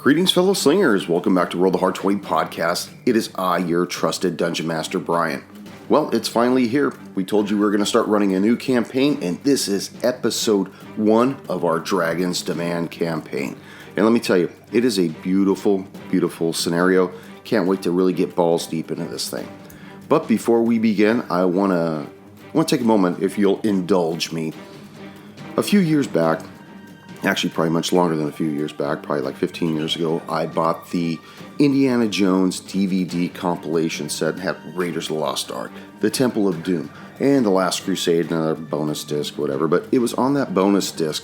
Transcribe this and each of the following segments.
Greetings, fellow slingers. Welcome back to Roll the Hard 20 podcast. It is I, your trusted Dungeon Master, Brian. Well, it's finally here. We told you we were going to start running a new campaign, and this is episode 1 of our Dragon's Demand campaign. And let me tell you, it is a beautiful, beautiful scenario. Can't wait to really get balls deep into this thing. But before we begin, I want to take a moment, if you'll indulge me. A few years back, actually probably much longer than a few years back, probably like 15 years ago, I bought the Indiana Jones DVD compilation set and had Raiders of the Lost Ark, The Temple of Doom, and The Last Crusade, another bonus disc, whatever. But it was on that bonus disc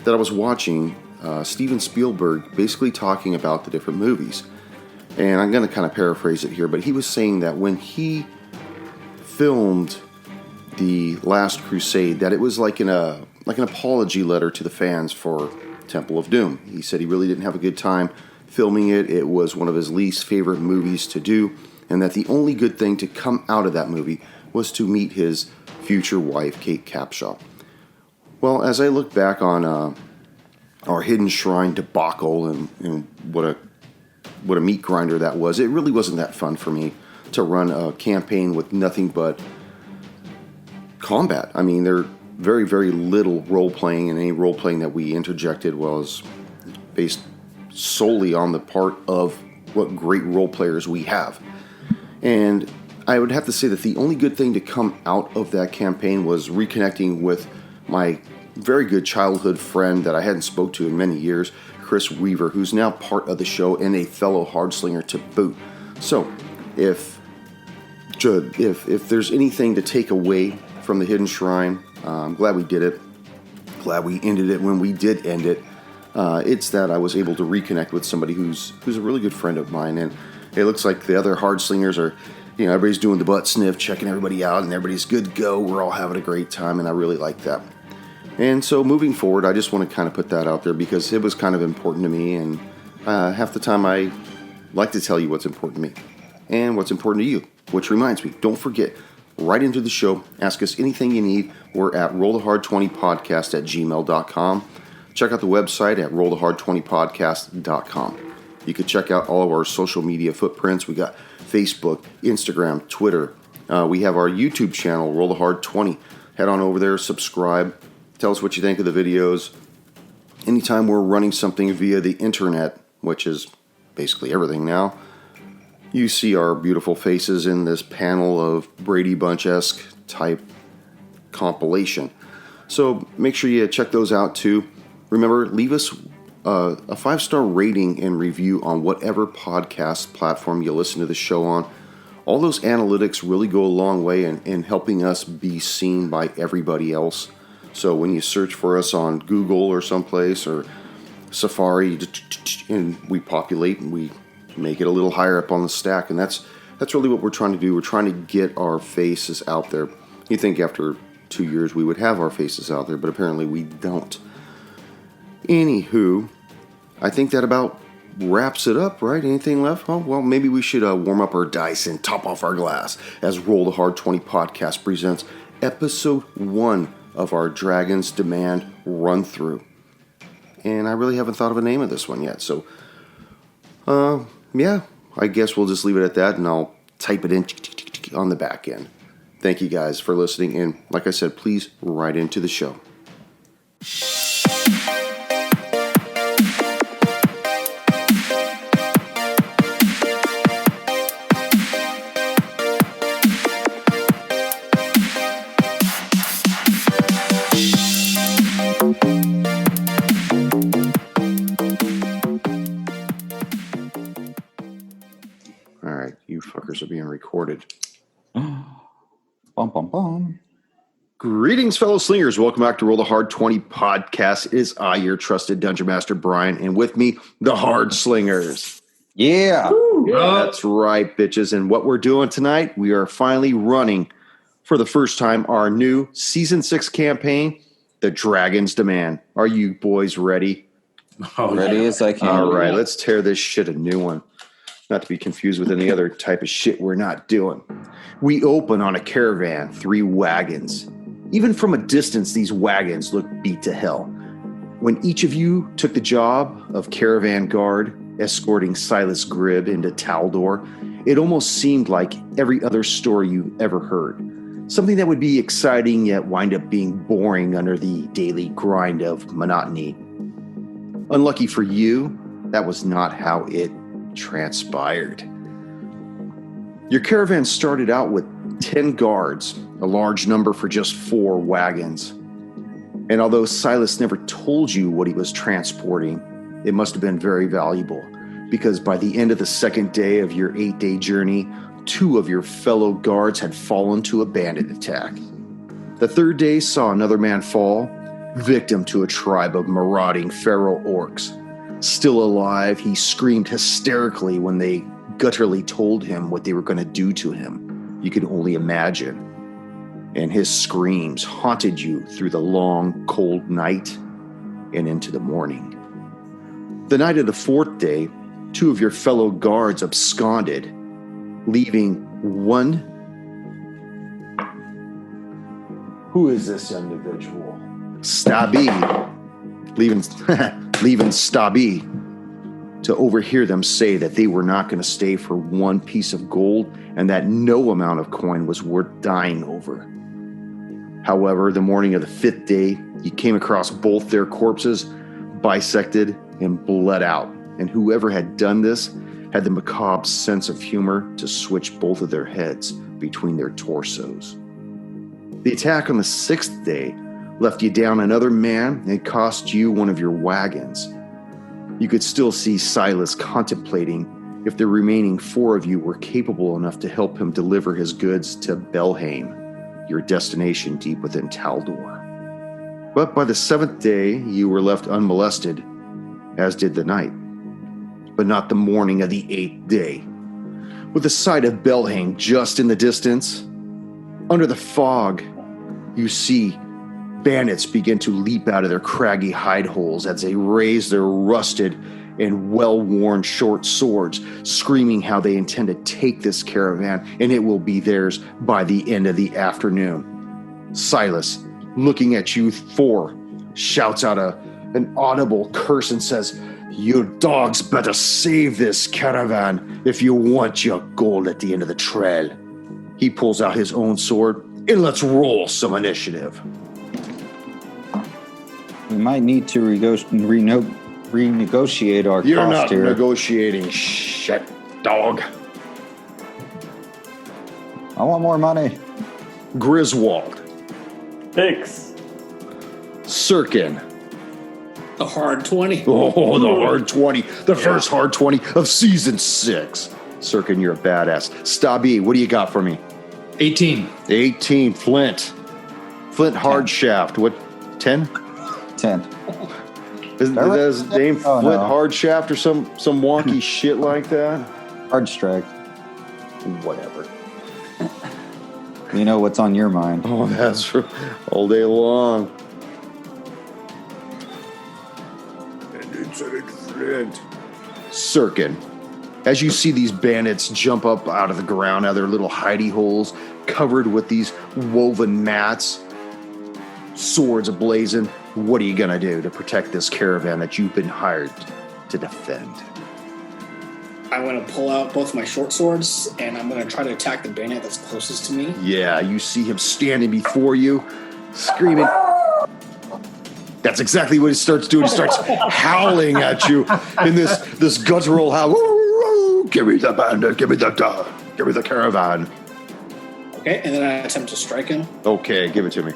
that I was watching Steven Spielberg basically talking about the different movies. And I'm going to kind of paraphrase it here, but he was saying that when he filmed The Last Crusade, that it was like an apology letter to the fans for Temple of Doom. He said he really didn't have a good time filming it. It was one of his least favorite movies to do, and that the only good thing to come out of that movie was to meet his future wife, Kate Capshaw. Well, as I look back on our Hidden Shrine debacle and what a meat grinder that was, it really wasn't that fun for me to run a campaign with nothing but combat. I mean, there very, very little role-playing, and any role-playing that we interjected was based solely on the part of what great role-players we have. And I would have to say that the only good thing to come out of that campaign was reconnecting with my very good childhood friend that I hadn't spoke to in many years, Chris Weaver, who's now part of the show and a fellow Hard Slinger to boot. So, if there's anything to take away from the Hidden Shrine, I'm glad we did it. Glad we ended it when we did end it. It's that I was able to reconnect with somebody who's a really good friend of mine, and it looks like the other Hard Slingers are, everybody's doing the butt sniff, checking everybody out, and everybody's good to go. We're all having a great time, and I really like that. And so moving forward, I just want to kind of put that out there because it was kind of important to me, and half the time I like to tell you what's important to me and what's important to you. Which reminds me, don't forget, right into the show, ask us anything you need. We're at rollthehard20podcast@gmail.com. Check out the website at rollthehard20podcast.com. You can check out all of our social media footprints. We got Facebook, Instagram, Twitter. We have our YouTube channel, Roll the Hard 20. Head on over there, subscribe. Tell us what you think of the videos. Anytime we're running something via the internet, which is basically everything now, you see our beautiful faces in this panel of Brady Bunch-esque type compilation. So make sure you check those out too. Remember, leave us a 5-star rating and review on whatever podcast platform you listen to the show on. All those analytics really go a long way in helping us be seen by everybody else. So when you search for us on Google or someplace or Safari, and we populate and we make it a little higher up on the stack, and that's really what we're trying to do. We're trying to get our faces out there. You think after 2 years we would have our faces out there, but apparently we don't. Anywho, I think that about wraps it up, right? Anything left? Oh, well, maybe we should warm up our dice and top off our glass as Roll the Hard 20 podcast presents episode 1 of our Dragon's Demand run-through. And I really haven't thought of a name of this one yet, so yeah, I guess we'll just leave it at that, and I'll type it in on the back end. Thank you guys for listening, and like I said, please write into the show. Fuckers are being recorded. Bum, bum, bum. Greetings, fellow slingers. Welcome back to Roll the Hard 20 podcast. It is I, your trusted Dungeon Master, Brian, and with me, the Hard Slingers. Yeah. That's right, bitches. And what we're doing tonight, we are finally running, for the first time, our new Season 6 campaign, The Dragon's Demand. Are you boys ready? Ready as I can. All right, let's tear this shit a new one. Not to be confused with any other type of shit we're not doing. We open on a caravan, 3 wagons. Even from a distance, these wagons look beat to hell. When each of you took the job of caravan guard, escorting Silas Gribb into Taldor, it almost seemed like every other story you ever heard. Something that would be exciting yet wind up being boring under the daily grind of monotony. Unlucky for you, that was not how it transpired. Your caravan started out with 10 guards, a large number for just 4 wagons. And although Silas never told you what he was transporting, it must have been very valuable, because by the end of the second day of your 8-day journey, 2 of your fellow guards had fallen to a bandit attack. The third day saw another man fall, victim to a tribe of marauding feral orcs. Still alive, he screamed hysterically when they gutturally told him what they were going to do to him. You can only imagine. And his screams haunted you through the long, cold night and into the morning. The night of the 4th day, 2 of your fellow guards absconded, leaving one. Who is this individual? Stabby. Leaving Stabby to overhear them say that they were not going to stay for 1 piece of gold and that no amount of coin was worth dying over. However, the morning of the 5th day, you came across both their corpses, bisected and bled out, and whoever had done this had the macabre sense of humor to switch both of their heads between their torsos. The attack on the 6th day left you down another man and cost you 1 of your wagons. You could still see Silas contemplating if the remaining 4 of you were capable enough to help him deliver his goods to Belhaim, your destination deep within Taldor. But by the 7th day, you were left unmolested, as did the night. But not the morning of the 8th day. With the sight of Belhaim just in the distance, under the fog, you see bandits begin to leap out of their craggy hide holes as they raise their rusted and well-worn short swords, screaming how they intend to take this caravan and it will be theirs by the end of the afternoon. Silas, looking at you 4, shouts out an audible curse and says, "You dogs better save this caravan if you want your gold at the end of the trail." He pulls out his own sword and let's roll some initiative. We might need to renegotiate our You're cost not here. negotiating shit, dog. I want more money. Griswold. 6. Sirkin. The hard 20. Oh, the hard 20. The first hard 20 of season 6. Sirkin, you're a badass. Stabby, what do you got for me? 18. 18. Flint. Flint hard shaft. What? 10? 10. Isn't that his name? Oh, Flint no. hard shaft or some wonky shit like that? Hard strike. Whatever. You know what's on your mind. Oh, that's all day long. And it's a Flint. Sirkin. As you see these bandits jump up out of the ground, out of their little hidey holes, covered with these woven mats, swords ablazing, what are you going to do to protect this caravan that you've been hired to defend? I'm going to pull out both my short swords, and I'm going to try to attack the bandit that's closest to me. Yeah, you see him standing before you, screaming. That's exactly what he starts doing. He starts howling at you in this guttural howl. Give me the bandit, give me the caravan. Okay, and then I attempt to strike him. Okay, give it to me.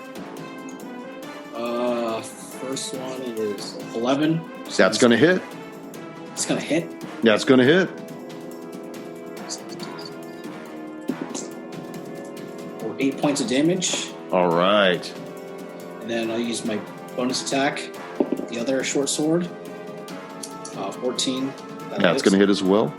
First one is 11. That's going to hit. It's going to hit. That's going to hit. For 8 points of damage. All right. And then I'll use my bonus attack, the other short sword. 14. That's going to hit as well.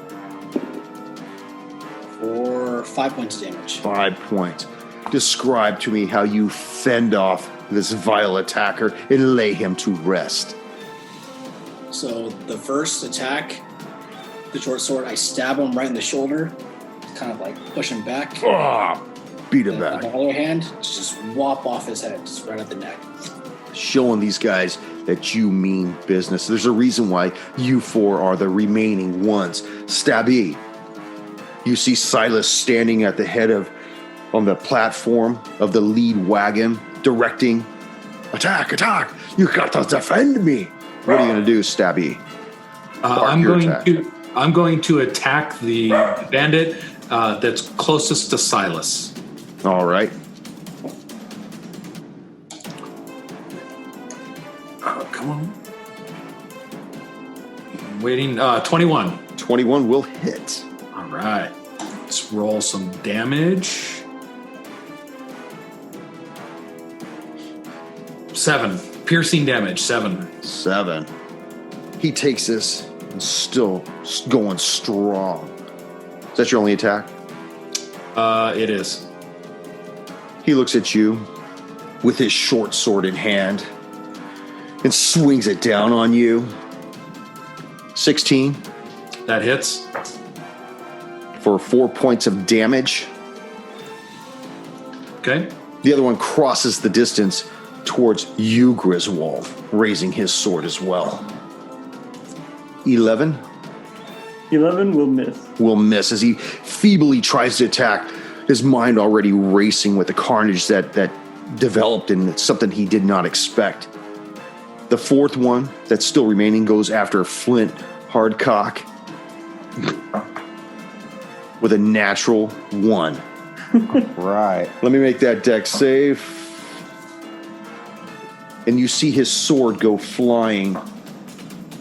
For 5 points of damage. 5 points. Describe to me how you fend off this vile attacker and lay him to rest. So the first attack, the short sword, I stab him right in the shoulder, kind of like push him back. Ah, beat him And back. on the other hand, just whop off his head, just right at the neck. Showing these guys that you mean business. There's a reason why you four are the remaining ones. Stabby, you see Silas standing at the head on the platform of the lead wagon, directing, attack, attack, you got to defend me. What are you going to do, Stabby? I'm going to attack the bandit that's closest to Silas. All right. Come on. I'm waiting. 21. 21 will hit. All right. Let's roll some damage. 7. Piercing damage. 7. 7. He takes this and still going strong. Is that your only attack? It is. He looks at you with his short sword in hand and swings it down on you. 16 That hits. for 4 points of damage. Okay. The other one crosses the distance towards you, Griswold, raising his sword as well. 11 11 will miss. will miss as he feebly tries to attack, his mind already racing with the carnage that developed, and it's something he did not expect. The fourth one that's still remaining goes after Flint Hardcock with a natural 1. Right. Let me make that dex save. And you see his sword go flying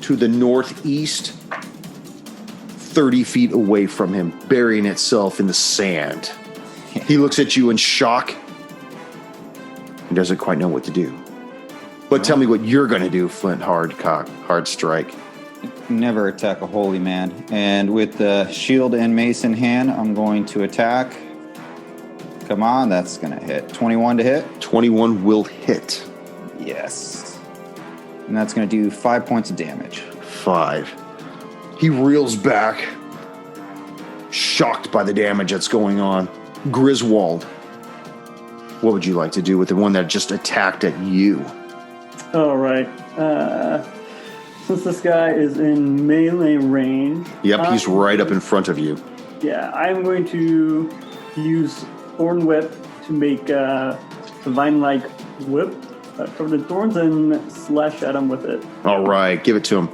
to the northeast, 30 feet away from him, burying itself in the sand. He looks at you in shock and doesn't quite know what to do. But tell me what you're going to do, Flint Hard Strike. Never attack a holy man. And with the shield and mace in hand, I'm going to attack. Come on, that's going to hit. 21 to hit. 21 will hit. Yes. And that's going to do 5 points of damage. 5. He reels back, shocked by the damage that's going on. Griswold, what would you like to do with the one that just attacked at you? All right. Since this guy is in melee range. Yep, he's right up in front of you. Yeah, I'm going to use Thorn Whip to make a vine-like whip covered in thorns and slash at him with it. All right, give it to him.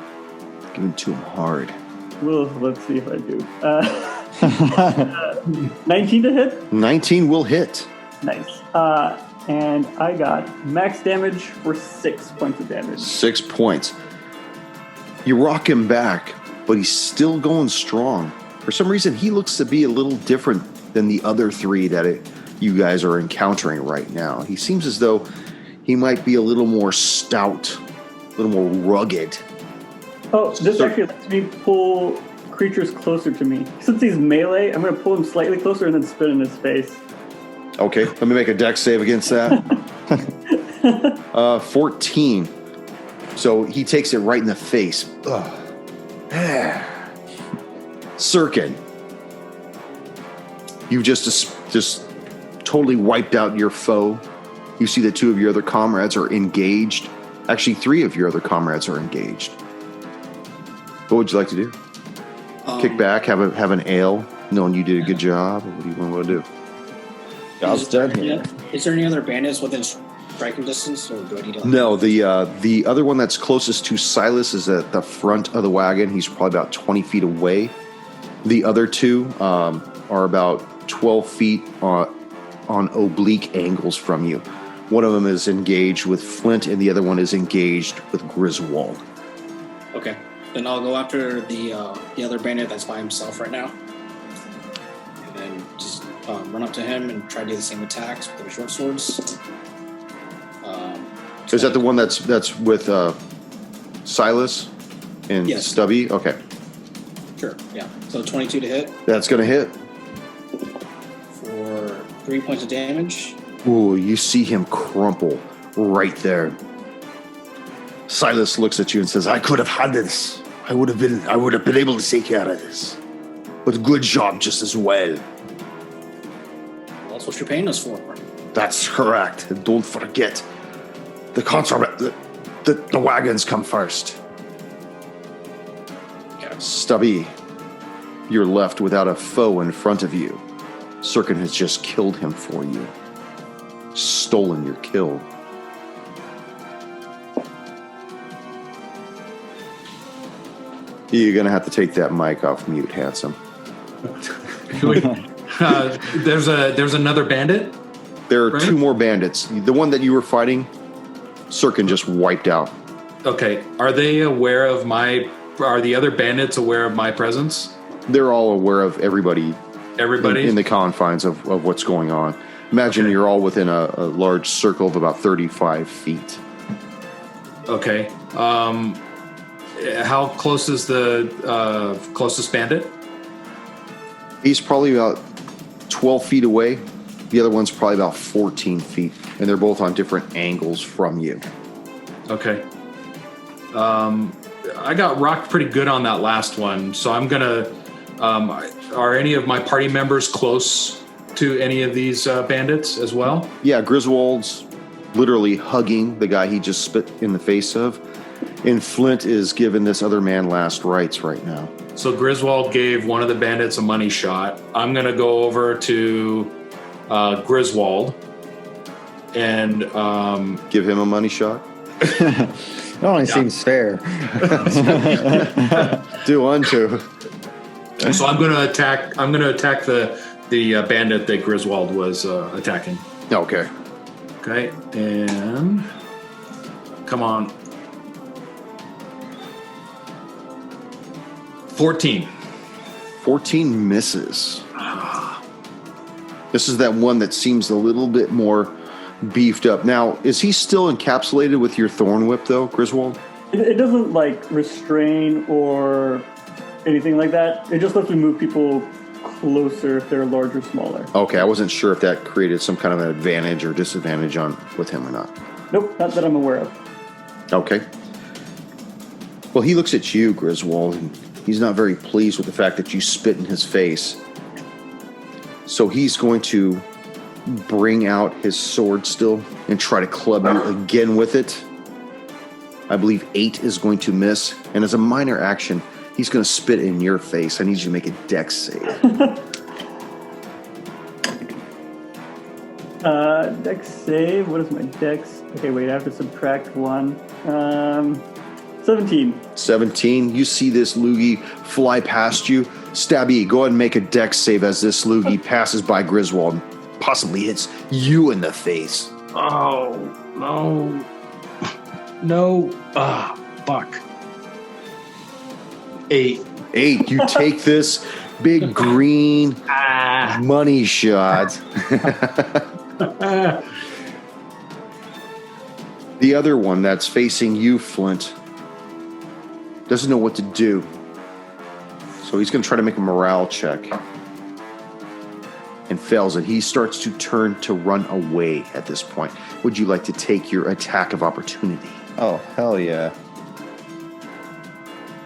Give it to him hard. Well, let's see if I do. 19 to hit? 19 will hit. Nice. And I got max damage for 6 points of damage. 6 points. You rock him back, but he's still going strong. For some reason, he looks to be a little different than the other 3 that you guys are encountering right now. He seems as though he might be a little more stout, a little more rugged. Oh, this actually lets me pull creatures closer to me. Since he's melee, I'm going to pull him slightly closer and then spit in his face. Okay, let me make a dex save against that. 14. So he takes it right in the face. Sirkin, you've just totally wiped out your foe. You see that 2 of your other comrades are engaged. Actually, 3 of your other comrades are engaged. What would you like to do? Kick back, have an ale, knowing you did a good job? Or what do you want to do? Job's done here. Is there any other bandits within striking distance, or do I need to? No, the other one that's closest to Silas is at the front of the wagon. He's probably about 20 feet away. The other 2 are about 12 feet on oblique angles from you. One of them is engaged with Flint, and the other one is engaged with Griswold. Okay, then I'll go after the other bandit that's by himself right now, and then just run up to him and try to do the same attacks with the short swords. Is that the one that's with Silas and Yes. Stubby? Okay, Sure, yeah. So 22 to hit that's going to hit. for 3 points of damage. Ooh, you see him crumple right there. Silas looks at you and says, "I could have had this. I would have been able to take care of this. But good job just as well." Well, that's what you're paying us for. That's correct. And don't forget, the contraband. The wagons come first. Yeah. Stubby, you're left without a foe in front of you. Sirkin has just killed him for you. Stolen your kill. You're going to have to take that mic off mute, handsome. There's another bandit. There are Right? 2 more bandits. The one that you were fighting, Sirkin just wiped out. Okay. Are they aware of are the other bandits aware of my presence? They're all aware of everybody Everybody? in the confines of what's going on. Imagine you're all within a large circle of about 35 feet. Okay. How close is the closest bandit? He's probably about 12 feet away. The other one's probably about 14 feet. And they're both on different angles from you. Okay. I got rocked pretty good on that last one, so I'm gonna. Are any of my party members close to any of these bandits as well? Yeah, Griswold's literally hugging the guy he just spit in the face of. And Flint is giving this other man last rites right now. So Griswold gave one of the bandits a money shot. I'm gonna go over to Griswold and Give him a money shot. It only seems fair. Do unto. so I'm gonna attack the bandit that Griswold was attacking. Okay. Okay, and come on. 14. 14 misses. This is that one that seems a little bit more beefed up. Now, is he still encapsulated with your thorn whip, though, Griswold? It doesn't like restrain or anything like that. It just lets me move people closer if they're larger or smaller. Okay, I wasn't sure if that created some kind of an advantage or disadvantage with him or not. Nope, not that I'm aware of. Okay. Well, he looks at you, Griswold, and he's not very pleased with the fact that you spit in his face. So he's going to bring out his sword still and try to club you again with it. I believe 8 is going to miss. And as a minor action, he's going to spit in your face. I need you to make a dex save. Dex save. What is my dex? Okay, wait, I have to subtract 1. 17. 17. You see this loogie fly past you. Stabby, go ahead and make a dex save as this loogie passes by Griswold and possibly hits you in the face. Oh, no. No. Fuck. 8. 8. You take this big green money shot. The other one that's facing you, Flint, doesn't know what to do. So he's going to try to make a morale check. And fails it. He starts to turn to run away at this point. Would you like to take your attack of opportunity? Oh, hell yeah.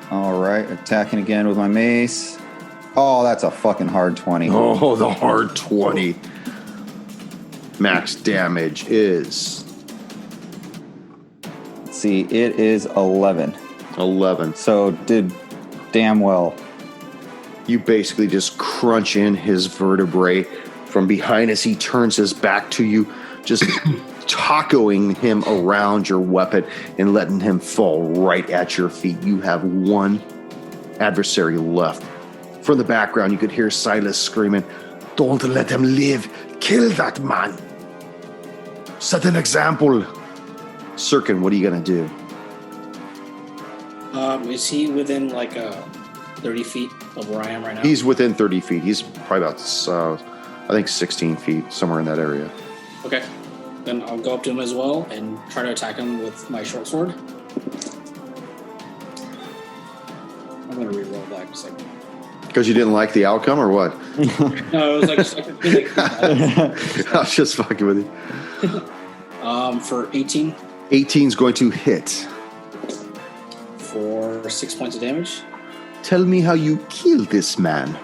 All right, attacking again with my mace. Oh, that's a fucking hard 20. Oh, the hard 20. Max damage is... Let's see, it is 11. 11. So did damn well. You basically just crunch in his vertebrae from behind as he turns his back to you, just tacoing him around your weapon and letting him fall right at your feet. You have one adversary left. From the background, you could hear Silas screaming, "Don't let him live. Kill that man. Set an example." Sirkin, what are you going to do? Is he within like 30 feet of where I am right now? He's within 30 feet. He's probably about, I think, 16 feet, somewhere in that area. Okay. Then I'll go up to him as well and try to attack him with my short sword. I'm going to re-roll that because Because you didn't like the outcome, or what? No, it was like I was just fucking with you. for 18 18's going to hit. for 6 points of damage. Tell me how you killed this man.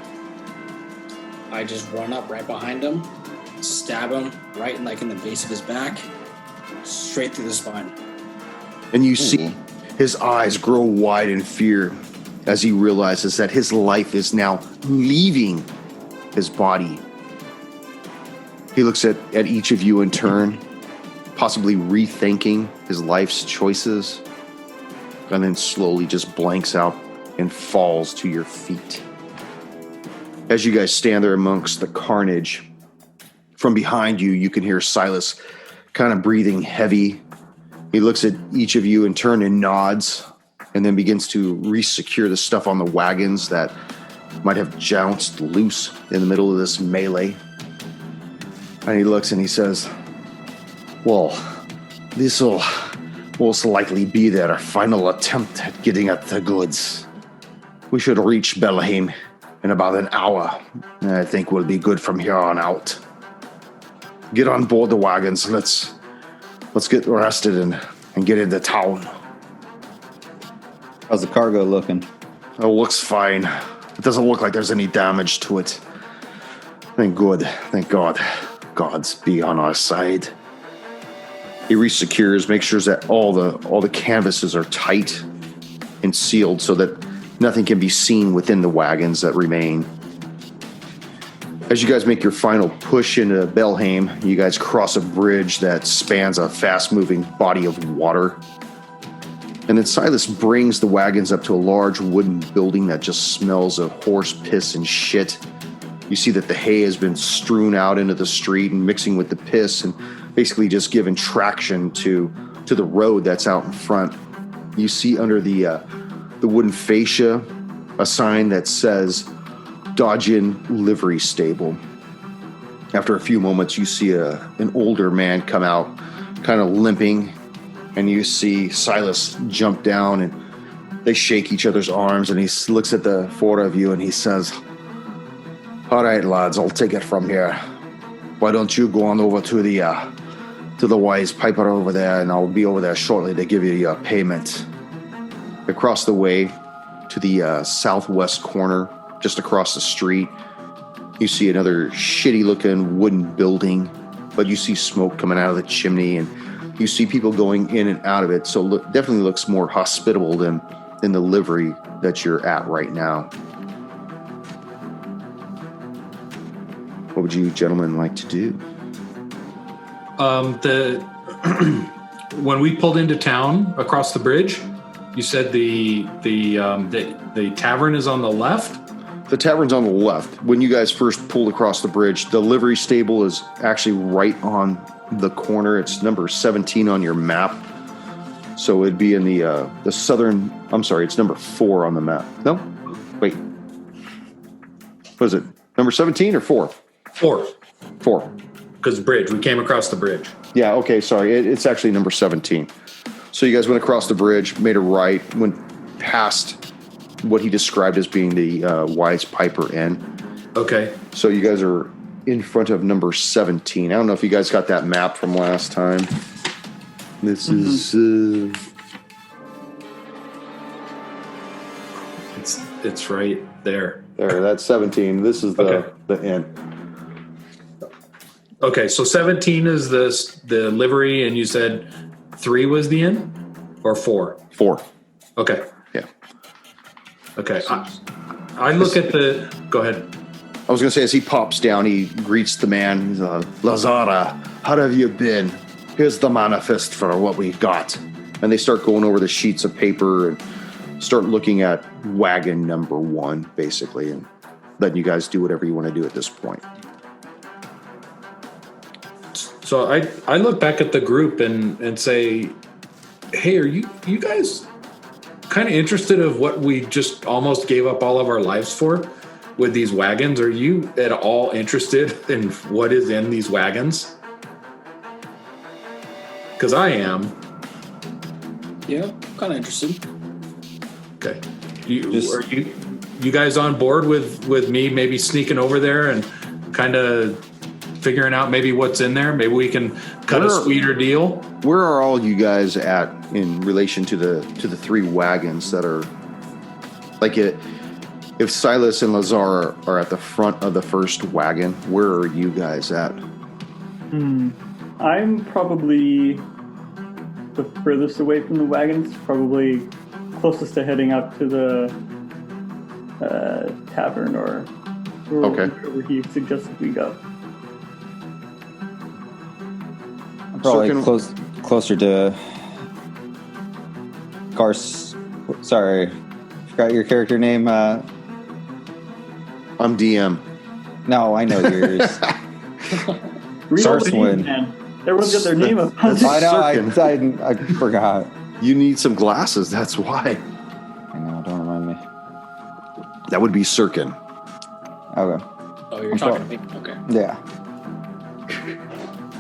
I just run up right behind him, stab him right in the base of his back, straight through the spine. And you see his eyes grow wide in fear as he realizes that his life is now leaving his body. He looks at each of you in turn, possibly rethinking his life's choices, and then slowly just blanks out and falls to your feet. As you guys stand there amongst the carnage, from behind you, you can hear Silas kind of breathing heavy. He looks at each of you in turn and nods, and then begins to re-secure the stuff on the wagons that might have jounced loose in the middle of this melee. And he looks and he says, well, this'll most likely be their final attempt at getting at the goods. We should reach Belheim in about an hour, and I think we'll be good from here on out. Get on board the wagons. Let's get rested and get into town. How's the cargo looking? It looks fine. It doesn't look like there's any damage to it. Thank God. God's be on our side. He resecures, makes sure that all the canvases are tight and sealed so that nothing can be seen within the wagons that remain. As you guys make your final push into Belheim, you guys cross a bridge that spans a fast-moving body of water. And then Silas brings the wagons up to a large wooden building that just smells of horse piss and shit. You see that the hay has been strewn out into the street and mixing with the piss and basically just giving traction to the road that's out in front. You see under the wooden fascia a sign that says Dodgin Livery Stable. After a few moments, you see an older man come out, kind of limping, and you see Silas jump down, and they shake each other's arms, and he looks at the four of you, and he says, all right, lads, I'll take it from here. Why don't you go on over to the wise piper over there, and I'll be over there shortly to give you your payment. Across the way to the southwest corner, just across the street, you see another shitty-looking wooden building, but you see smoke coming out of the chimney, and you see people going in and out of it, so definitely looks more hospitable than the livery that you're at right now. What would you gentlemen like to do? When we pulled into town across the bridge, you said the tavern is on the left? The tavern's on the left. When you guys first pulled across the bridge, the livery stable is actually right on the corner. It's number 17 on your map. So it'd be in the southern... I'm sorry, it's number 4 on the map. No? Wait. What is it? Number 17 or 4? 4. 4. Because bridge. We came across the bridge. Yeah, okay, sorry. It's actually number 17. So you guys went across the bridge, made a right, went past what he described as being the Wise Piper Inn. Okay. So you guys are in front of number 17. I don't know if you guys got that map from last time. This is... It's right there. There, that's 17. This is the inn. Okay, so 17 is the livery, and you said 3 was the inn? Or 4? 4. Okay. Yeah. Okay. I look at the... Go ahead. I was going to say, as he pops down, he greets the man. He's Lazara, how have you been? Here's the manifest for what we got. And they start going over the sheets of paper and start looking at wagon number 1, basically, and letting you guys do whatever you want to do at this point. So I look back at the group and say, hey, are you guys kind of interested of what we just almost gave up all of our lives for with these wagons? Are you at all interested in what is in these wagons? Because I am. Yeah, kind of interested. Okay. Are you guys on board with me maybe sneaking over there and kind of figuring out maybe what's in there? Maybe we can cut a sweeter deal. Where are all you guys at in relation to the 3 wagons that are like it? If Silas and Lazar are at the front of the first wagon, where are you guys at? I'm probably the furthest away from the wagons, probably closest to heading out to the tavern or Okay. wherever he suggested we go. Probably So closer to Sorry, forgot your character name. I'm DM. No, I know yours. Read all the Sarswin. names, man. Everyone's got their name up. That's- I know. Sirkin. I forgot. You need some glasses, that's why. I know. Don't remind me. That would be Sirkin. Okay. Oh, you're talking to me? Okay. Yeah.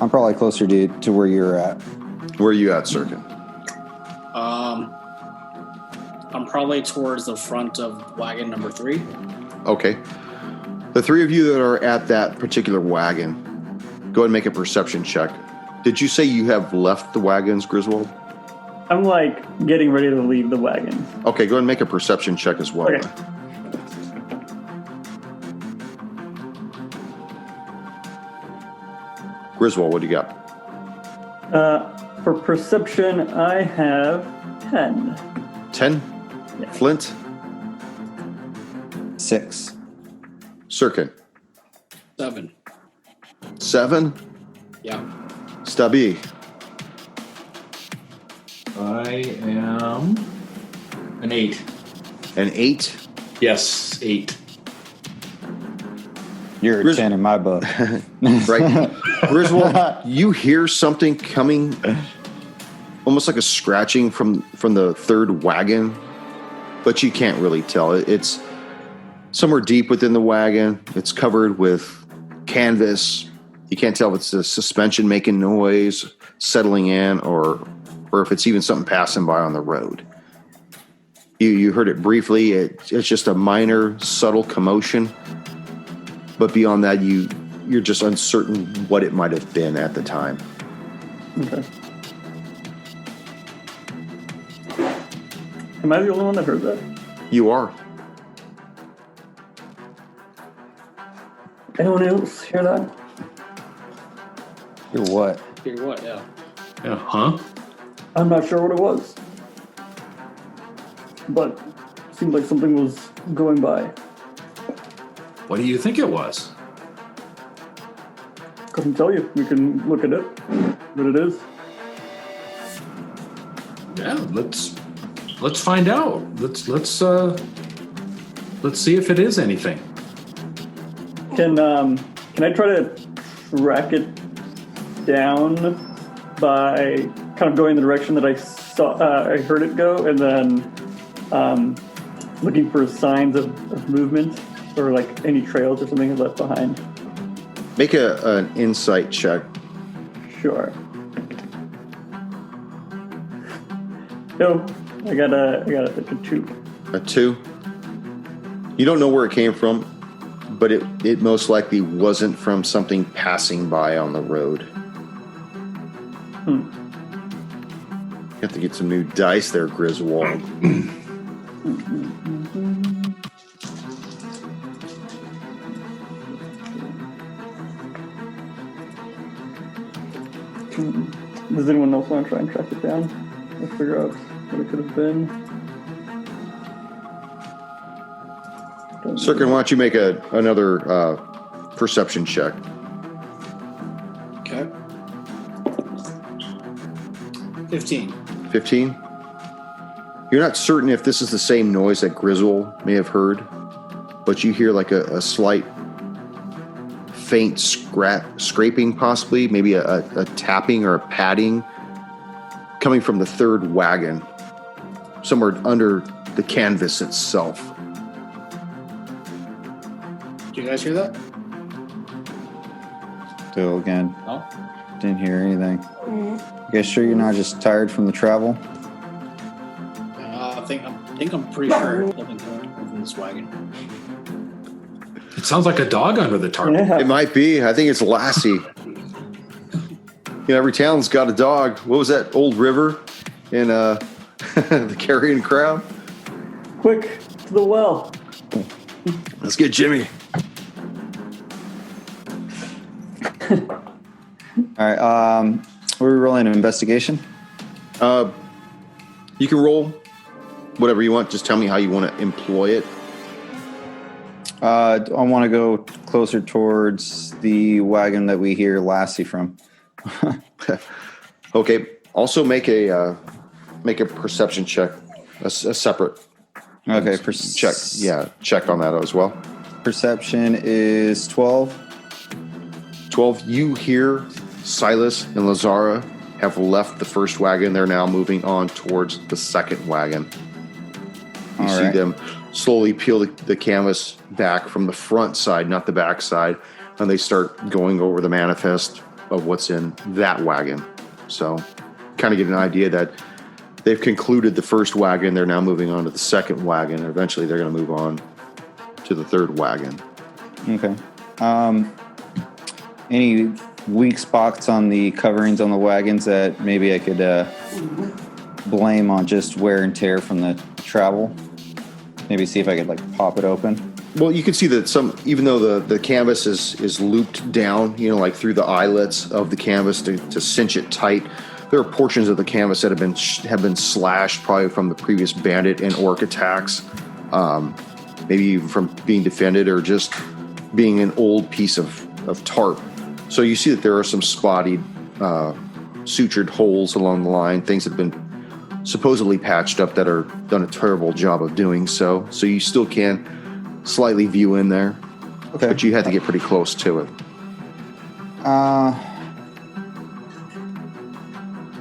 I'm probably closer to where you're at. Where are you at, Sirkin? I'm probably towards the front of wagon number 3. Okay. The three of you that are at that particular wagon, go ahead and make a perception check. Did you say you have left the wagons, Griswold? I'm like getting ready to leave the wagon. Okay, go ahead and make a perception check as well. Okay. Griswold, what do you got? For perception, I have 10. 10? Yeah. Flint? 6. Sirkin? 7. 7? Yeah. Stubby? I am an 8. An 8? Yes, 8. You're a 10 in my book. Right. Griswold, you hear something coming, almost like a scratching from the third wagon, but you can't really tell. It's somewhere deep within the wagon. It's covered with canvas. You can't tell if it's the suspension making noise, settling in, or if it's even something passing by on the road. You heard it briefly. It's just a minor, subtle commotion. But beyond that, you're just uncertain what it might have been at the time. Okay. Am I the only one that heard that? You are. Anyone else hear that? You're what? Hear what? Yeah. Yeah, huh? I'm not sure what it was. But it seemed like something was going by. What do you think it was? Couldn't tell you. We can look at it. What it is. Yeah, let's find out. Let's see if it is anything. Can I try to track it down by kind of going the direction that I heard it go, and then looking for signs of movement or like any trails or something left behind? Make an insight check. Sure. No, I got a 2. A 2. You don't know where it came from, but it most likely wasn't from something passing by on the road. You have to get some new dice there, Griswold. Does anyone else want to try and track it down or figure out what it could have been? Sirkin, why don't you make another perception check? Okay. 15. 15? You're not certain if this is the same noise that Griswold may have heard, but you hear like a slight faint scraping, possibly, maybe a tapping or a padding coming from the third wagon, somewhere under the canvas itself. Do you guys hear that? Still again. No. Didn't hear anything. You guys sure you're not just tired from the travel? I think I'm pretty sure something coming from this wagon. It sounds like a dog under the tarp. Yeah. It might be. I think it's Lassie. Every town's got a dog. What was that old river in the Carrion Crowd? Quick, to the well. Let's get Jimmy. All right. We're rolling an investigation. You can roll whatever you want. Just tell me how you want to employ it. I want to go closer towards the wagon that we hear Lassie from. Okay. Also make a perception check. A separate Okay, check. Yeah, check on that as well. Perception is 12. 12. You hear Silas and Lazara have left the first wagon. They're now moving on towards the second wagon. You see them slowly peel the canvas back from the front side, not the back side, and they start going over the manifest of what's in that wagon. So kind of get an idea that they've concluded the first wagon. They're now moving on to the second wagon. And eventually they're going to move on to the third wagon. Okay. Any weak spots on the coverings on the wagons that maybe I could blame on just wear and tear from the travel? Maybe see if I could pop it open. Well, you can see that even though the canvas is looped down, like through the eyelets of the canvas to cinch it tight, there are portions of the canvas that have been slashed, probably from the previous bandit and orc attacks, maybe even from being defended or just being an old piece of tarp. So you see that there are some spotty, sutured holes along the line, things that have been supposedly patched up that are done a terrible job of doing so. So you still can slightly view in there, Okay. but you had to get pretty close to it.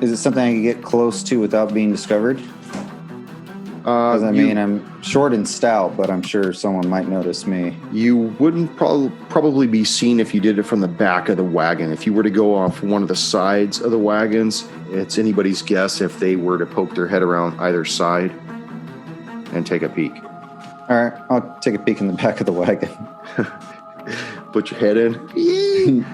Is it something I can get close to without being discovered? Because I'm short and stout, but I'm sure someone might notice me. You wouldn't probably be seen if you did it from the back of the wagon. If you were to go off one of the sides of the wagons, it's anybody's guess if they were to poke their head around either side and take a peek. All right, I'll take a peek in the back of the wagon. Put your head in.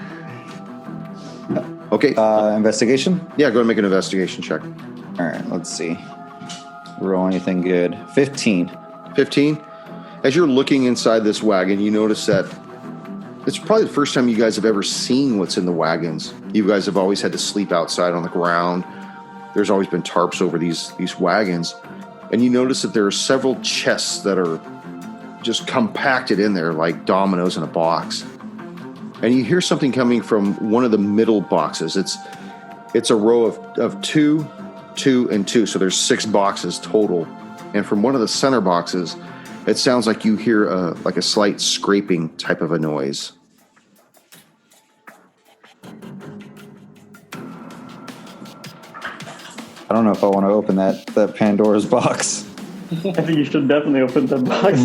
Okay. Investigation? Yeah, go ahead and make an investigation check. All right, let's see. Roll anything good. 15. 15. As you're looking inside this wagon, you notice that it's probably the first time you guys have ever seen what's in the wagons. You guys have always had to sleep outside on the ground. There's always been tarps over these wagons. And you notice that there are several chests that are just compacted in there like dominoes in a box. And you hear something coming from one of the middle boxes. It's a row of two, and two. So there's 6 boxes total. And from one of the center boxes, it sounds like you hear a slight scraping type of a noise. I don't know if I want to open that Pandora's box. I think you should definitely open the box.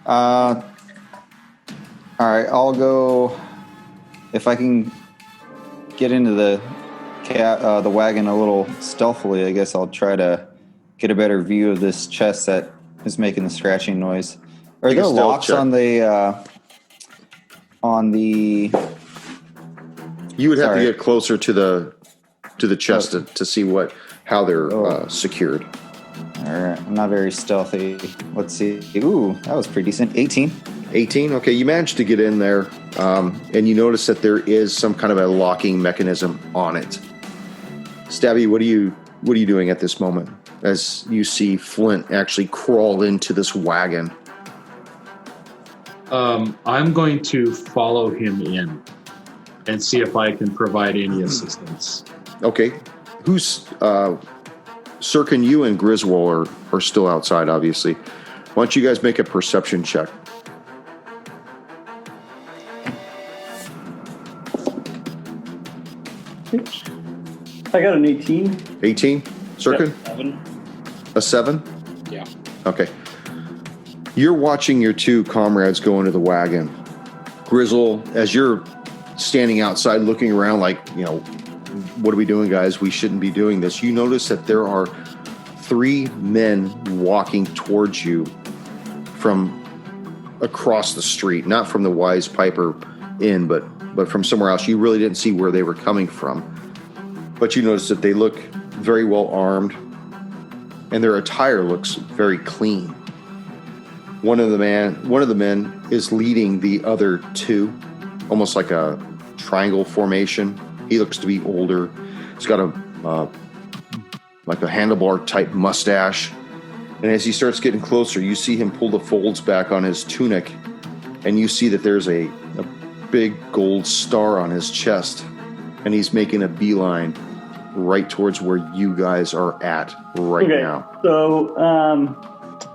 All right, I'll go. If I can get into the wagon a little stealthily, I guess I'll try to get a better view of this chest that is making the scratching noise. Are Make a there stealth locks check. on the? You would have Sorry. to get closer to the chest to see how they're secured. All right, I'm not very stealthy. Let's see. Ooh, that was pretty decent. 18. 18. Okay, you managed to get in there, and you notice that there is some kind of a locking mechanism on it. Stabby, what are you doing at this moment as you see Flint actually crawl into this wagon? I'm going to follow him in and see if I can provide any assistance. Okay, who's Sirkin? You and Griswold are still outside, obviously. Why don't you guys make a perception check? I got an 18. 18? Sirkin? Yep. 7. A 7? Yeah. Okay. You're watching your 2 comrades go into the wagon. Grizzle, as you're standing outside looking around like, what are we doing, guys? We shouldn't be doing this. You notice that there are 3 men walking towards you from across the street, not from the Wise Piper Inn, but from somewhere else. You really didn't see where they were coming from. But you notice that they look very well armed, and their attire looks very clean. One of the men is leading the other 2, almost like a triangle formation. He looks to be older. He's got a like a handlebar type mustache. And as he starts getting closer, you see him pull the folds back on his tunic, and you see that there's a big gold star on his chest, and he's making a beeline right towards where you guys are at right now. So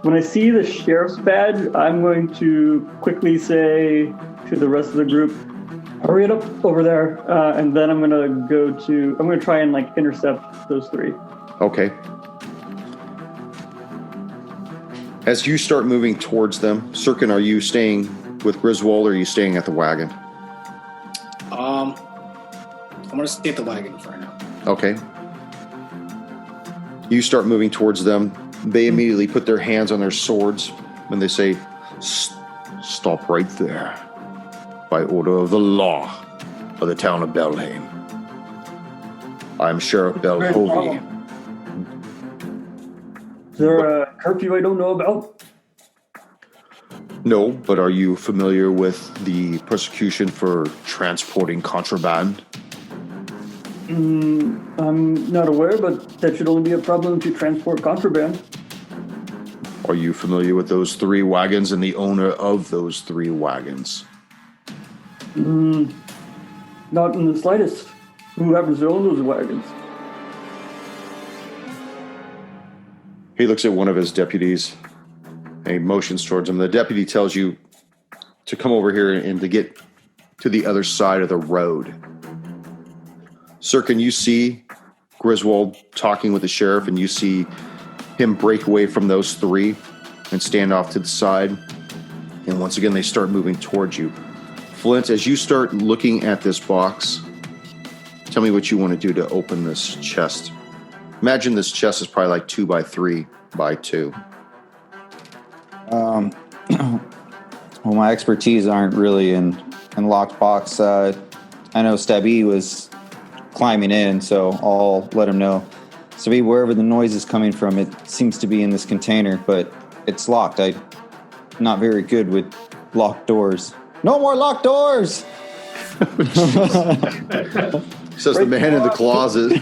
when I see the sheriff's badge, I'm going to quickly say to the rest of the group, hurry it up over there, and then I'm going to try and like intercept those three. Okay. As you start moving towards them, Sirkin, are you staying with Griswold or are you staying at the wagon? I'm going to stay at the wagon for now. Okay. You start moving towards them. They immediately put their hands on their swords and they say, stop right there. By order of the law of the town of Belhaim. I'm Sheriff Belhovey. Is there a curfew I don't know about? No, but are you familiar with the persecution for transporting contraband? I'm not aware, but that should only be a problem if you transport contraband. Are you familiar with those 3 wagons and the owner of those 3 wagons? Not in the slightest. Who happens to own those wagons? He looks at one of his deputies and he motions towards him. The deputy tells you to come over here and to get to the other side of the road. Sirkin, you see Griswold talking with the sheriff, and you see him break away from those 3 and stand off to the side. And once again, they start moving towards you. Flint, as you start looking at this box, tell me what you want to do to open this chest. Imagine this chest is probably like 2 by 3 by 2. Well, my expertise aren't really in locked box. I know Stabby was climbing in, so I'll let him know. Stabby, wherever the noise is coming from, it seems to be in this container, but it's locked. I'm not very good with locked doors. No more locked doors! Says the man in the closet.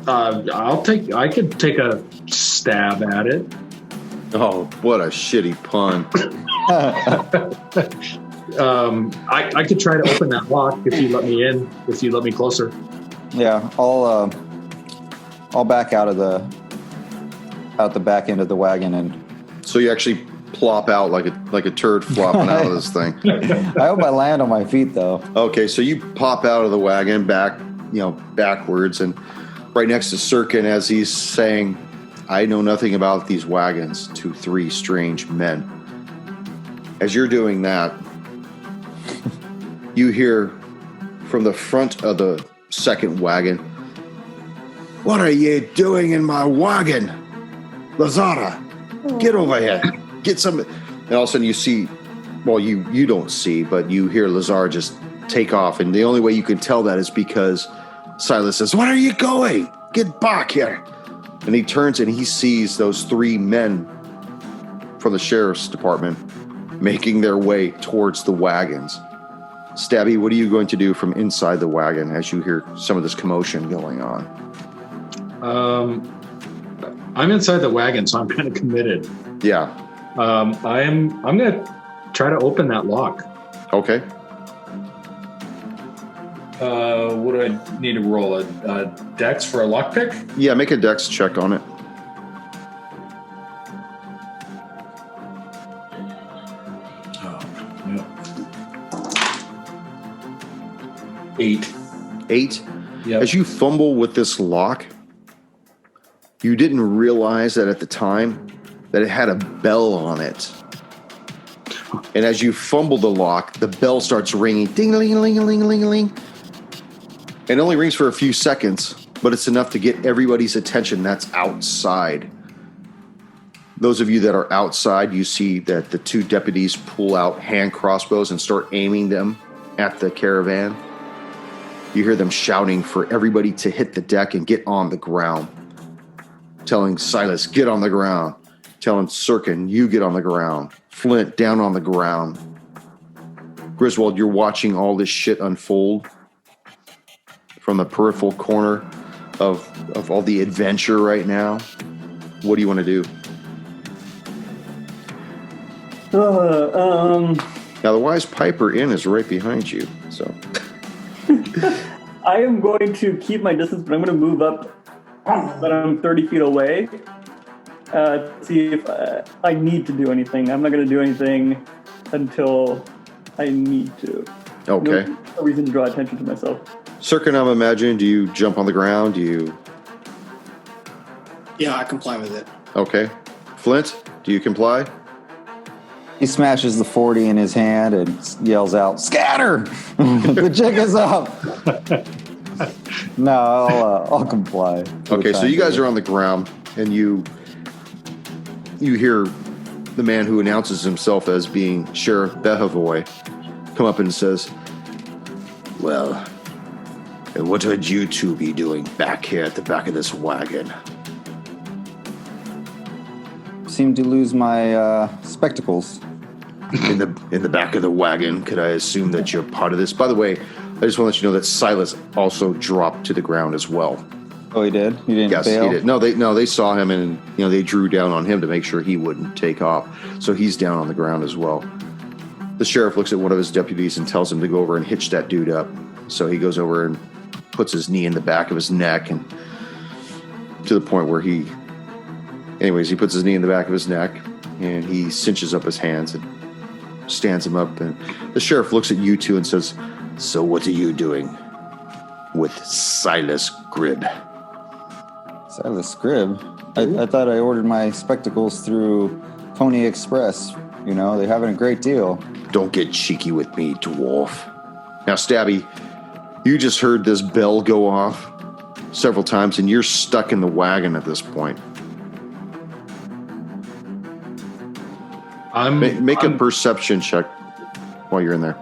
I could take a stab at it. Oh, what a shitty pun. I could try to open that lock if you let me in, if you let me closer. Yeah, I'll back out the back end of the wagon, and So you actually plop out like a turd flopping out of this thing. I hope I land on my feet though. Okay, so you pop out of the wagon backwards, and right next to Sirkin as he's saying, I know nothing about these wagons, to 3 strange men. As you're doing that, you hear from the front of the second wagon, what are you doing in my wagon? Lazara, get over here. Get some. And all of a sudden you see, well, you don't see, but you hear Lazar just take off. And the only way you can tell that is because Silas says, where are you going? Get back here. And he turns and he sees those 3 men from the sheriff's department making their way towards the wagons. Stabby, what are you going to do from inside the wagon as you hear some of this commotion going on? I'm inside the wagon, so I'm kind of committed. Yeah. I'm gonna try to open that lock. Okay. What do I need to roll? A dex for a lockpick? Yeah, make a dex check on it. Oh, yeah. 8. Yep. As you fumble with this lock, you didn't realize that at the time that it had a bell on it. And as you fumble the lock, the bell starts ringing. Ding-a-ling-a-ling-a-ling-a-ling. It only rings for a few seconds, but it's enough to get everybody's attention that's outside. Those of you that are outside, you see that the 2 deputies pull out hand crossbows and start aiming them at the caravan. You hear them shouting for everybody to hit the deck and get on the ground, telling Silas, get on the ground. telling Sirkin, you get on the ground. Flint, down on the ground. Griswold, you're watching all this shit unfold from the peripheral corner of all the adventure right now. What do you want to do? Now, the Wise Piper Inn is right behind you, so... I am going to keep my distance, but I'm going to move up, but I'm 30 feet away. See if I need to do anything. I'm not going to do anything until I need to. Okay. No reason to draw attention to myself. Sirkin, I'm imagining, do you jump on the ground? Do you... Yeah, I comply with it. Okay. Flint, do you comply? He smashes the 40 in his hand and yells out, "Scatter! The jig is up!" No, I'll comply. Okay, so you guys are on the ground, and you hear the man who announces himself as being Sheriff Behavoy come up and says, "Well, and what would you two be doing back here at the back of this wagon?" Seem to lose my spectacles. In the back of the wagon, could I assume that you're part of this? By the way, I just want to let you know that Silas also dropped to the ground as well. Oh, he did? He didn't Yes, fail? he did. No, they saw him, and they drew down on him to make sure he wouldn't take off. So he's down on the ground as well. The sheriff looks at one of his deputies and tells him to go over and hitch that dude up. So he goes over and puts his knee in the back of his neck, and to the point where he puts his knee in the back of his neck, and he cinches up his hands and stands him up. And the sheriff looks at you two and says, "So what are you doing with Silas Gribb?" Silas Gribb? I thought I ordered my spectacles through Pony Express. They're having a great deal. Don't get cheeky with me, dwarf. Now, Stabby, you just heard this bell go off several times, and you're stuck in the wagon at this point. Make a perception check while you're in there.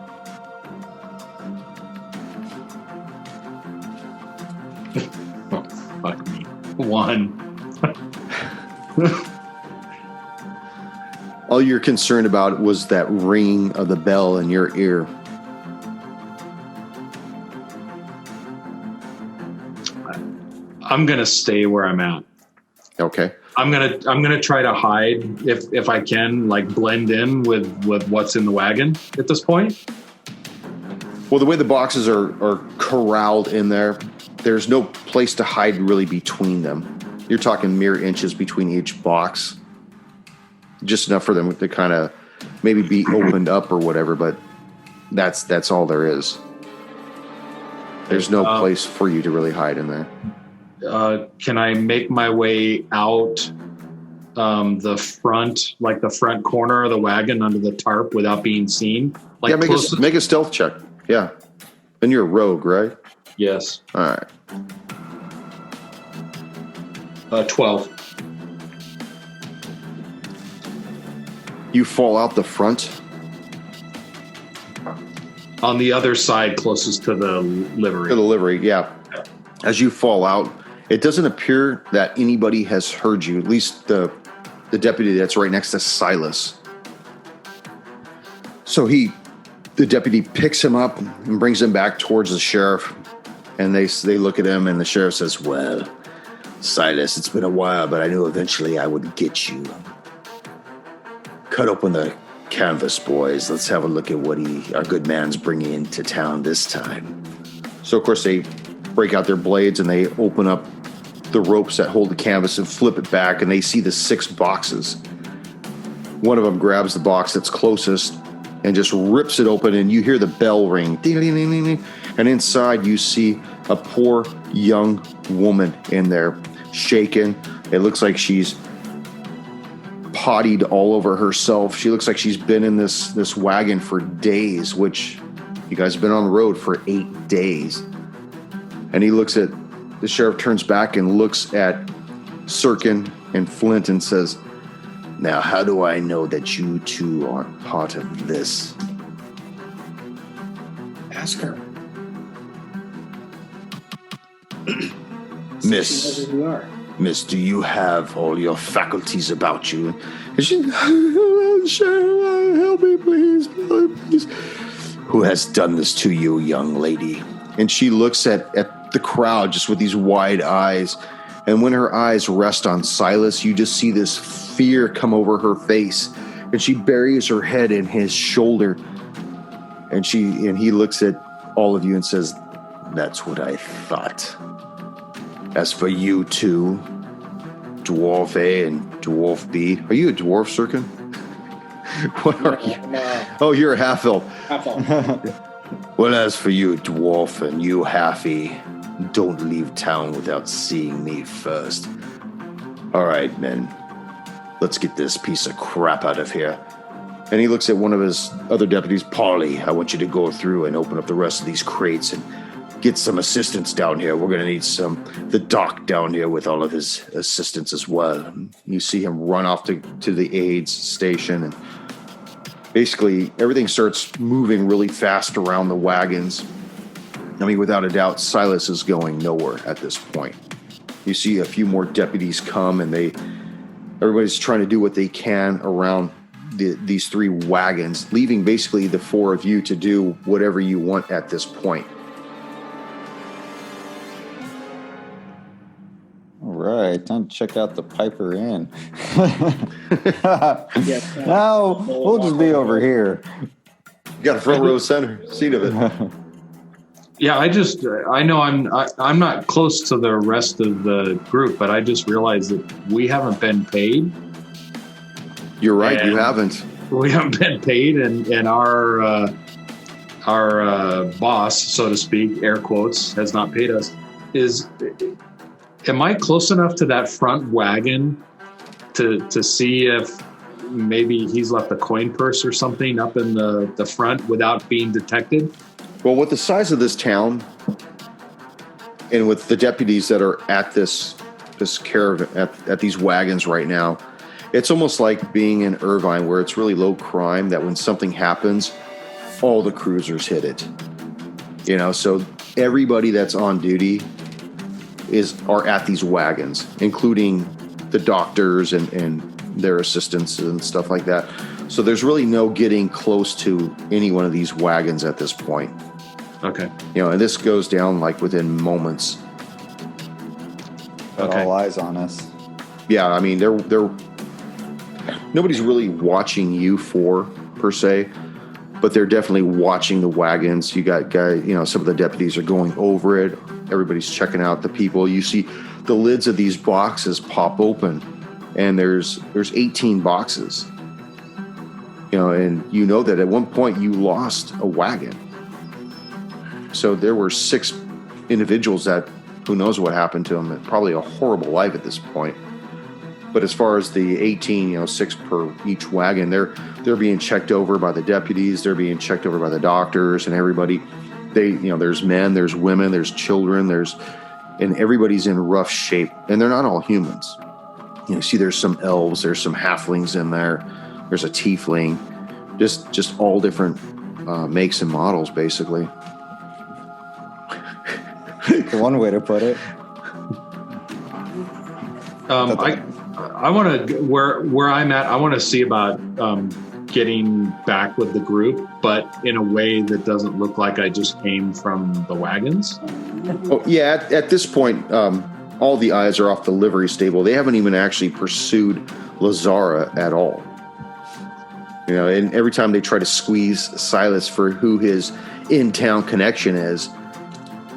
Oh, fuck me. 1. All you're concerned about was that ringing of the bell in your ear. I'm gonna stay where I'm at. Okay. I'm gonna try to hide if I can, like blend in with what's in the wagon at this point. Well, the way the boxes are corralled in there, there's no place to hide really between them. You're talking mere inches between each box. Just enough for them to kind of maybe be opened up or whatever, but that's all there is. There's no place for you to really hide in there. Can I make my way out the front corner of the wagon under the tarp without being seen? Yeah, make a stealth check. Yeah. And you're a rogue, right? Yes. All right. 12. You fall out the front. On the other side, closest to the livery. To the livery, yeah. As you fall out, it doesn't appear that anybody has heard you, at least the deputy that's right next to Silas. So the deputy picks him up and brings him back towards the sheriff, and they look at him, and the sheriff says, "Well, Silas, it's been a while, but I knew eventually I would get you. Cut open the canvas, boys. Let's have a look at what our good man's bringing into town this time." So, of course, they break out their blades and they open up the ropes that hold the canvas and flip it back, and they see the 6 boxes. One of them grabs the box that's closest and just rips it open, and you hear the bell ring. Ding, ding, ding, ding, ding. And inside you see a poor young woman in there, shaken. It looks like she's pottied all over herself. She looks like she's been in this wagon for days, which you guys have been on the road for 8 days. And the sheriff turns back and looks at Sirkin and Flint and says, "Now, how do I know that you two aren't part of this?" Ask her. Miss. She knows who you are. Miss, do you have all your faculties about you? And she, oh, Sheriff, help me, please. Who has done this to you, young lady? And she looks at the crowd just with these wide eyes. And when her eyes rest on Silas, you just see this fear come over her face. And she buries her head in his shoulder. And he looks at all of you and says, that's what I thought. As for you two, Dwarf A and Dwarf B, are you a dwarf, Sirkin? What are you? Oh, you're a half-elf. Half-elf. Well, as for you, Dwarf, and you, Halfie, don't leave town without seeing me first. All right, men. Let's get this piece of crap out of here. And he looks at one of his other deputies, Polly. I want you to go through and open up the rest of these crates and get some assistance down here. We're going to need the doc down here with all of his assistants as well. And you see him run off to the aids station, and basically everything starts moving really fast around the wagons. I mean, without a doubt, Silas is going nowhere at this point. You see a few more deputies come, and everybody's trying to do what they can around these three wagons, leaving basically the four of you to do whatever you want at this point. All right, time to check out the Piper Inn. Yes. No, we'll just be over here. You got a front row center seat of it. Yeah, I know I'm not close to the rest of the group, but I just realized that we haven't been paid. You're right, And you haven't. We haven't been paid, and our boss, so to speak, air quotes, has not paid us. Am I close enough to that front wagon to see if maybe he's left a coin purse or something up in the front without being detected? Well, with the size of this town, and with the deputies that are at this caravan, at these wagons right now, it's almost like being in Irvine, where it's really low crime, that when something happens, all the cruisers hit it. So everybody that's on duty are at these wagons, including the doctors and their assistants and stuff like that. So there's really no getting close to any one of these wagons at this point. Okay. And this goes down like within moments. Got Okay. all eyes on us. Yeah, I mean, they're nobody's really watching you per se, but they're definitely watching the wagons. You got guys, some of the deputies are going over it. Everybody's checking out the people. You see the lids of these boxes pop open, and there's 18 boxes. And that at one point you lost a wagon. So there were 6 individuals that, who knows what happened to them, probably a horrible life at this point. But as far as the 18, 6 per each wagon, they're being checked over by the deputies. They're being checked over by the doctors and everybody. There's men, there's women, there's children, and everybody's in rough shape. And they're not all humans. See, there's some elves, there's some halflings in there, there's a tiefling, just all different makes and models, basically. One way to put it. I want to where I'm at. I want to see about getting back with the group, but in a way that doesn't look like I just came from the wagons. Oh, yeah, at this point, all the eyes are off the livery stable. They haven't even actually pursued Lazara at all. And every time they try to squeeze Silas for who his in-town connection is,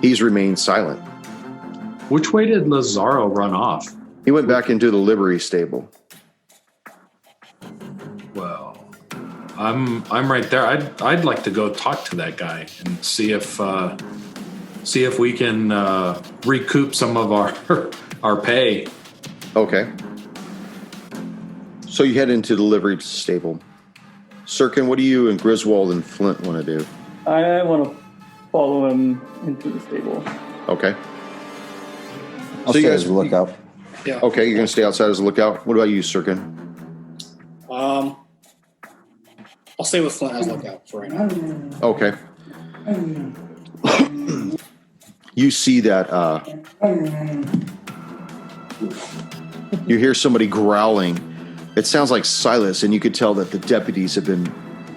he's remained silent. Which way did Lazaro run off? He went back into the livery stable. Well, I'm right there. I'd like to go talk to that guy and see if we can recoup some of our pay. Okay. So you head into the livery stable. Sirkin, what do you and Griswold and Flint want to do? I want to follow him into the stable. Okay. I'll So you stay guys- as a lookout. Yeah. Okay, you're going to stay outside as a lookout. What about you, Sirkin? I'll stay with Flint as lookout for right now. Okay. You see that You hear somebody growling. It sounds like Silas, and you could tell that the deputies have been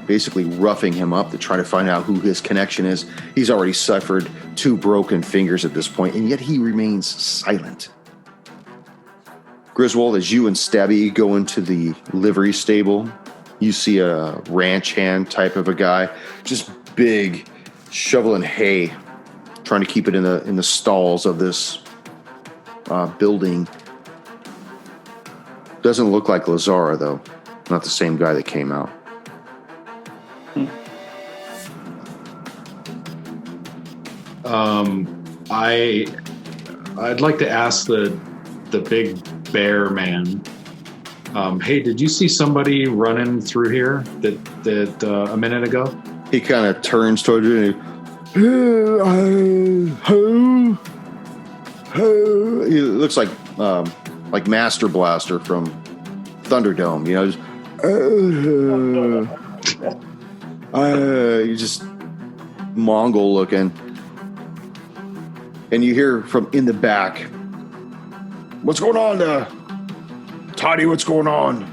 basically roughing him up to try to find out who his connection is. He's already suffered 2 broken fingers at this point, and yet he remains silent. Griswold, as you and Stabby go into the livery stable, you see a ranch hand type of a guy, just big, shoveling hay, trying to keep it in the stalls of this building. Doesn't look like Lazara, though. Not the same guy that came out. I'd like to ask the big bear man. Hey, did you see somebody running through here that a minute ago? He kind of turns toward you. And he looks like Master Blaster from Thunderdome. You know, he's just Mongol looking. And you hear from in the back, "What's going on there? Toddy, what's going on?"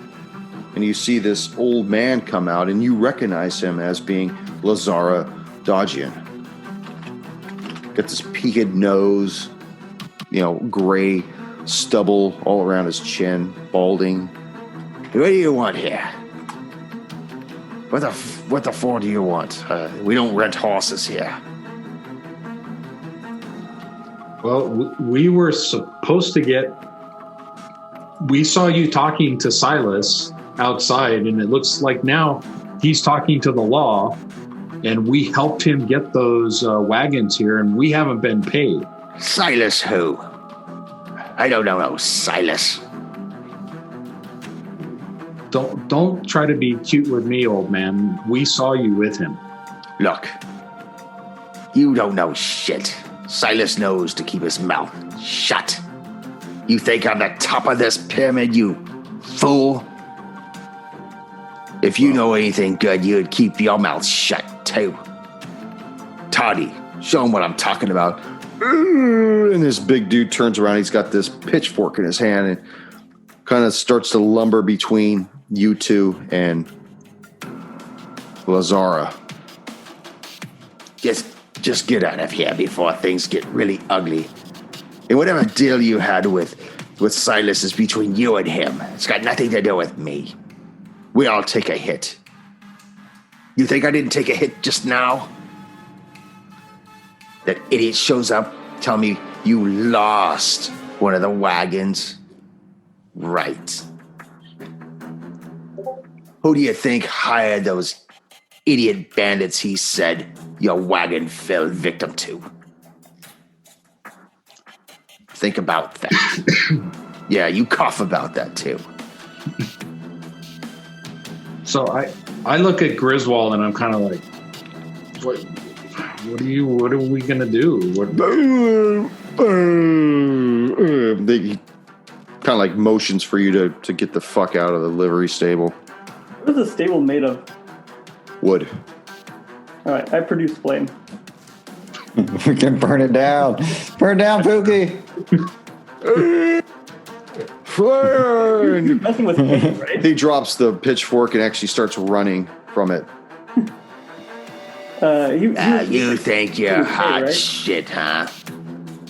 And you see this old man come out, and you recognize him as being Lazara Dodgian. Got this peaked nose, gray stubble all around his chin, balding. "What do you want here? What the fuck do you want? We don't rent horses here." Well, we were supposed to we saw you talking to Silas outside, and it looks like now he's talking to the law, and we helped him get those wagons here, and we haven't been paid. Silas who? I don't know no Silas. Don't try to be cute with me, old man. We saw you with him. Look, you don't know shit. Silas knows to keep his mouth shut. You think I'm the top of this pyramid, you fool? If you know anything good, you'd keep your mouth shut, too. Toddy, show him what I'm talking about. And this big dude turns around. He's got this pitchfork in his hand and kind of starts to lumber between you two and Lazara. Just get out of here before things get really ugly. And whatever deal you had with Silas is between you and him. It's got nothing to do with me. We all take a hit. You think I didn't take a hit just now? That idiot shows up, tell me you lost one of the wagons. Right. Who do you think hired those idiot bandits he said your wagon fell victim to? Think about that. Yeah, you cough about that too. So I look at Griswold and I'm kind of like, what are we gonna do? He kind of like motions for you to get the fuck out of the livery stable. What is the stable made of? Wood. All right, I produce flame. We can burn it down. Burn down, Pookie. Flame! Messing with flame, right? He drops the pitchfork and actually starts running from it. You think you're hot right? Shit, huh?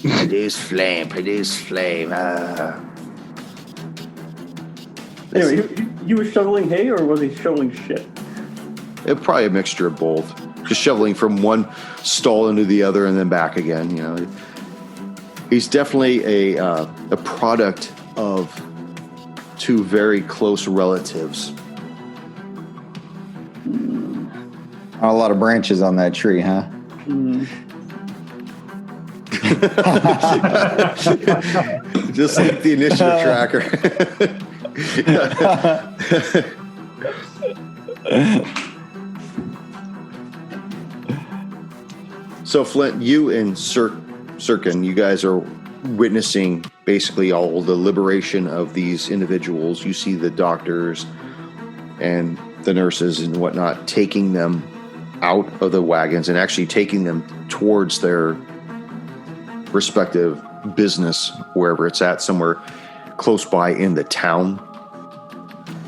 Produce flame. Anyway, he was shoveling hay, or was he shoveling shit? Probably a mixture of both. Just shoveling from one stall into the other and then back again. He's definitely a product of two very close relatives. A lot of branches on that tree, huh? Just like the initiative tracker. So Flint, you and Sirkin, you guys are witnessing basically all the liberation of these individuals. You see the doctors and the nurses and whatnot taking them out of the wagons and actually taking them towards their respective business, wherever it's at, somewhere close by in the town,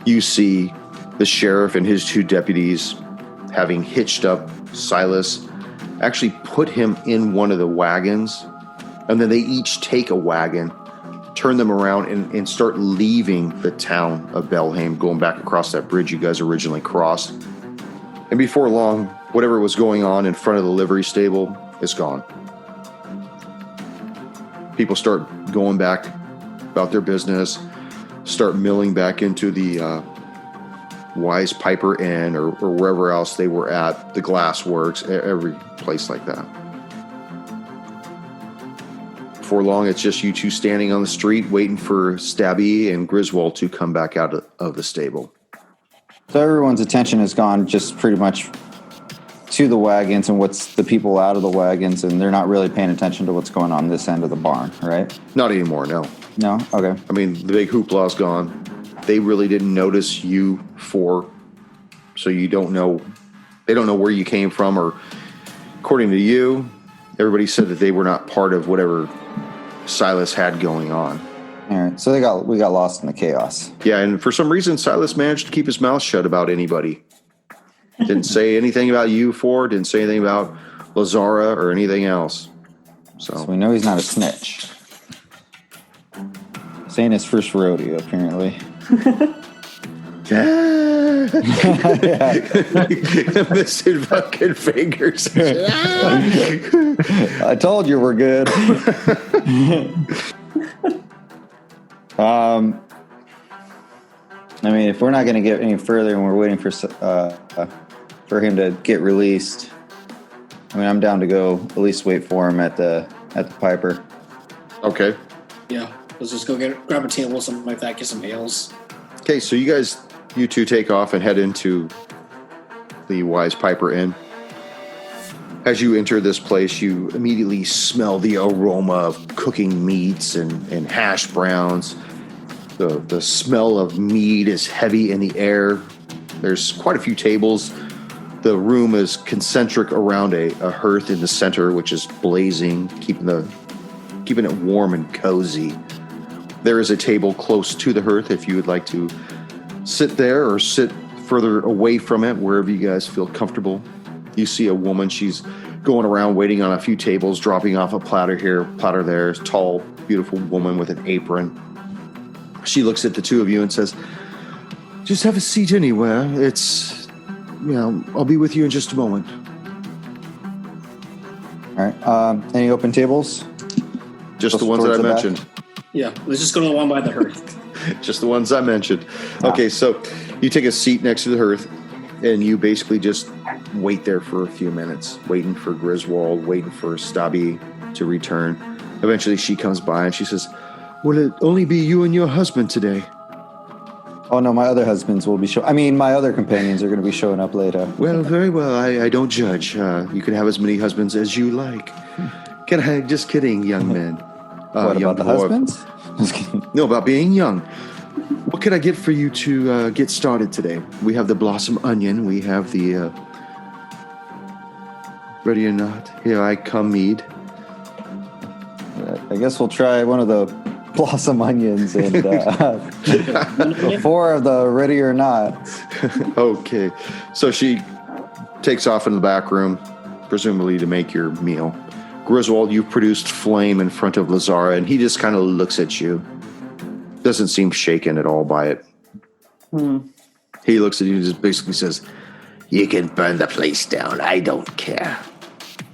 you see the sheriff and his 2 deputies having hitched up Silas, actually put him in one of the wagons, and then they each take a wagon, turn them around, and start leaving the town of Belhaim, going back across that bridge you guys originally crossed. And before long, whatever was going on in front of the livery stable is gone. People start going back about their business, start milling back into the Wise Piper Inn or wherever else they were at, the Glass Works, every place like that. Before long, it's just you two standing on the street waiting for Stabby and Griswold to come back out of the stable. So everyone's attention has gone just pretty much to the wagons and what's the people out of the wagons, and they're not really paying attention to what's going on this end of the barn, right? Not anymore, no. No? Okay. I mean, the big hoopla's gone. They really didn't notice you four, so you don't know. They don't know where you came from, or according to you, everybody said that they were not part of whatever Silas had going on. All right. So we got lost in the chaos. Yeah, and for some reason, Silas managed to keep his mouth shut about anybody. Didn't say anything about you four. Didn't say anything about Lazara or anything else. So we know he's not a snitch. This ain't his first rodeo, apparently. Missing fucking fingers. I told you we're good. I mean, if we're not going to get any further and we're waiting for him to get released, I mean, I'm down to go at least wait for him at the Piper. Okay. Yeah, let's just go grab a table, something like that, get some ales. Okay, so you two take off and head into the Wise Piper Inn. As you enter this place, you immediately smell the aroma of cooking meats and hash browns. The smell of meat is heavy in the air. There's quite a few tables. The room is concentric around a hearth in the center, which is blazing, keeping it warm and cozy. There is a table close to the hearth if you would like to sit there or sit further away from it, wherever you guys feel comfortable. You see a woman, she's going around waiting on a few tables, dropping off a platter here, platter there. Tall, beautiful woman with an apron. She looks at the two of you and says, "Just have a seat anywhere. I'll be with you in just a moment." All right. Any open tables? Just the ones that I mentioned. Yeah, let's just go to the one by the hearth. Just the ones I mentioned. Okay, so you take a seat next to the hearth, and you basically just wait there for a few minutes, waiting for Griswold, waiting for Stabby to return. Eventually she comes by and she says, "Will it only be you and your husband today?" Oh, no, my other husbands will be my other companions are going to be showing up later. "Well, very well. I don't judge. You can have as many husbands as you like." Just kidding, young man. What, young about the dwarf. husbands? Just kidding. No, about being young. What can I get for you to get started today? We have the blossom onion. We have the ready or not. Here I come, mead. I guess we'll try one of the blossom onions and 4 of the ready or not. Okay. So she takes off in the back room, presumably to make your meal. Griswold, you've produced flame in front of Lazara, and he just kind of looks at you. Doesn't seem shaken at all by it. He looks at you and just basically says, "You can burn the place down. I don't care.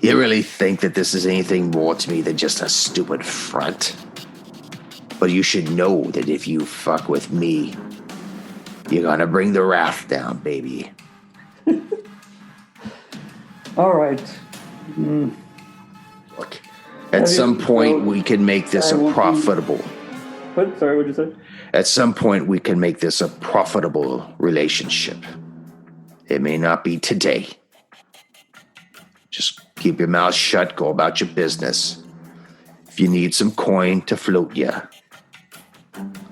You really think that this is anything more to me than just a stupid front? But you should know that if you fuck with me, you're gonna bring the wrath down, baby." All right. Look, at some point we can make this a profitable. What? Sorry, what'd you say? At some point we can make this a profitable relationship. It may not be today. Just keep your mouth shut, go about your business. If you need some coin to float you,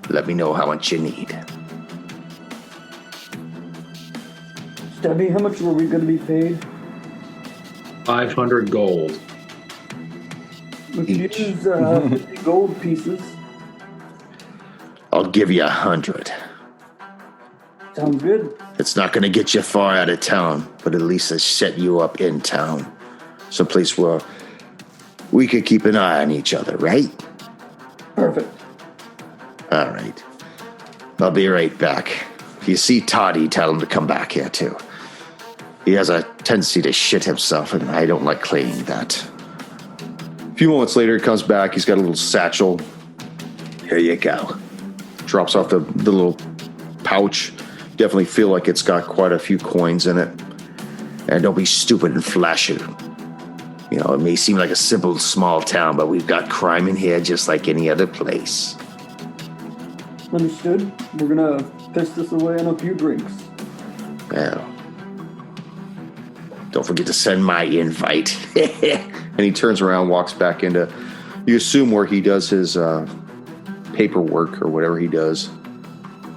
let me know how much you need. Stabby, how much were we going to be paid? 500 gold. We could use 50 gold pieces. I'll give you 100. Sounds good. It's not going to get you far out of town, but at least it's set you up in town. Someplace where we could keep an eye on each other, right? Perfect. All right. I'll be right back. If you see Toddy, tell him to come back here, too. He has a tendency to shit himself, and I don't like cleaning that. A few moments later, he comes back. He's got a little satchel. Here you go. Drops off the little pouch. Definitely feel like it's got quite a few coins in it. And don't be stupid and flash it. You know, it may seem like a simple, small town, but we've got crime in here just like any other place. Understood. We're gonna piss this away on a few drinks. Well, don't forget to send my invite. And he turns around, walks back into, you assume, where he does his paperwork or whatever he does.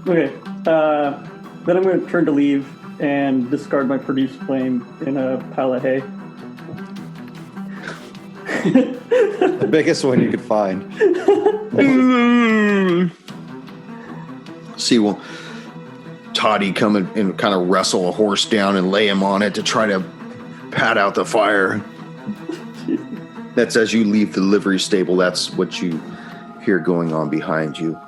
Okay. Then I'm gonna turn to leave and discard my produce flame in a pile of hay. The biggest one you could find. See, well, Toddy come and kind of wrestle a horse down and lay him on it to try to pat out the fire. That's as you leave the livery stable. That's what you hear going on behind you.